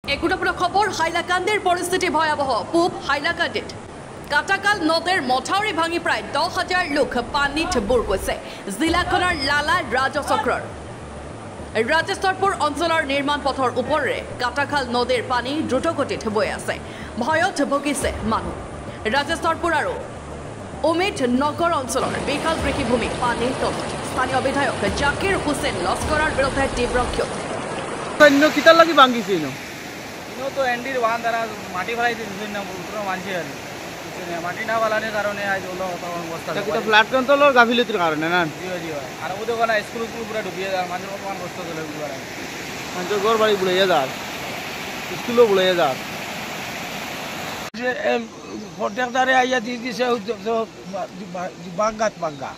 গুৰুত্বপূৰ্ণ খবৰ হাইলাকান্দিৰ পৰিস্থিতি ভয়াবহ পূব হাইলাকান্দিত কাটাকাল নদীৰ মথাউৰি ভাঙি প্ৰায় 10,000 লোক পানীত বুৰ গৈছে জিলাখনৰ লালা ৰাজচক্ৰৰ ৰাজেশ্বৰপুৰ অঞ্চলৰ নিৰ্মাণ পথৰ ওপৰেৰে কাটাকাল নদীৰ পানী দ্ৰুতগতিত বৈ আছে ভয়ত ভুগিছে মানুহ ৰাজেশ্বৰপুৰ আৰু উমেদ নগৰ অঞ্চলৰ বিশাল কৃষিভূমি পানীৰ তলত স্থানীয় বিধায়ক জাকিৰ হুছেইন লস্কৰৰ বিৰুদ্ধে তীব্ৰ ক্ষোভ সৈন্য কিতার লাগি ভাঙিছে ইনো তো এন্ডির ওয়ান দ্বারা মাটি ফেলাই দিয়েছে না পুরো মানছে আর মাটি না ফেলানোর কারণে আজ হলো অবস্থা এটা ফ্ল্যাট কন্ট্রোলের গাফিলতির কারণে না জি জি আর ওদের কোনা স্কুল পুরো ডুবিয়ে যায় মানুষ কত কষ্ট চলে গুলো মানুষ ঘর বাড়ি বুড়াইয়া যার স্কুলও বুড়াইয়া যার যে প্রত্যেকটারে আইয়া দিয়ে দিছে বাঙ্গাত বাঙ্গা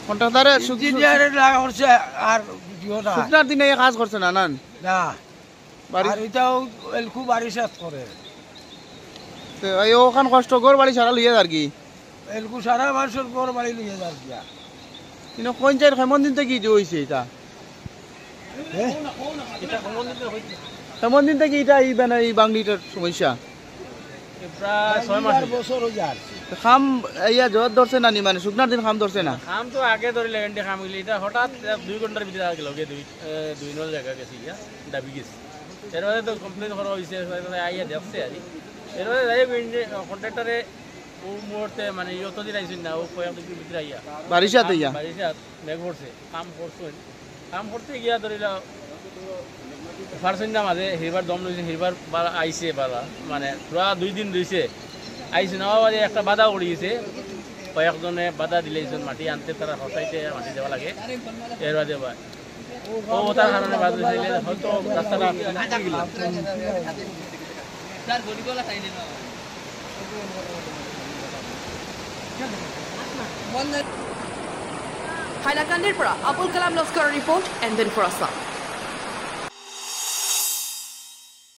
কন্ট্রাক্টরে ইঞ্জিনিয়ারে লাগা করছে আর দিওটা শুকনার দিনে এই কাজ করছে না নান না বাড়ি আর এটাও খুব বারিশাত করে তো এই ওখান কষ্ট ঘর বাড়ি সারা লইয়া যার কি এলকু সারা মানুষের ঘর বাড়ি লইয়া যার গিয়া কিন্তু কোন চাই কেমন দিন থেকে যে হইছে এটা কেমন দিন থেকে এটা এই মানে এই বাংলিটার সমস্যা প্রায় 6 মাস বছর হয়ে যায় খাম ইয়া জোর ধরছে না নি মানে শুকনার দিন খাম ধরছে না কাম তো আগে ধরে লেগেন্ডি কাম গেলি এটা হঠাৎ 2 ঘন্টার ভিতরে আগে লগে দুই নল জায়গা গেছি ইয়া দাবি গেছে এরপরে তো কমপ্লিট করা হয়েছে আইয়া দেখছে আর এরপরে যাই কন্ট্রাক্টরে ও মুহূর্তে মানে যতদিন আইসেন না ও কয়েকদিন ভিতরে আইয়া বারিশাতে ইয়া বারিশাত মেঘ পড়ছে কাম করতে গিয়া ধরিলা ফার্সেন না মাঝে হিরবার দম লইছে হিরবার আইছে বালা মানে পুরা 2 দিন রইছে আইছে না বাজে একটা বাধা উড়ি গেছে কয়েকজনে বাধা দিলেছেন মাটি আনতে তারা হটাইতে মাটি দেওয়া লাগে এর বাদে ভাই ও তার কারণে বাধা দিলে হয়তো রাস্তাটা হাইলাকান্দিৰ পৰা আবুল কালাম লস্কৰৰ report and then for Assam.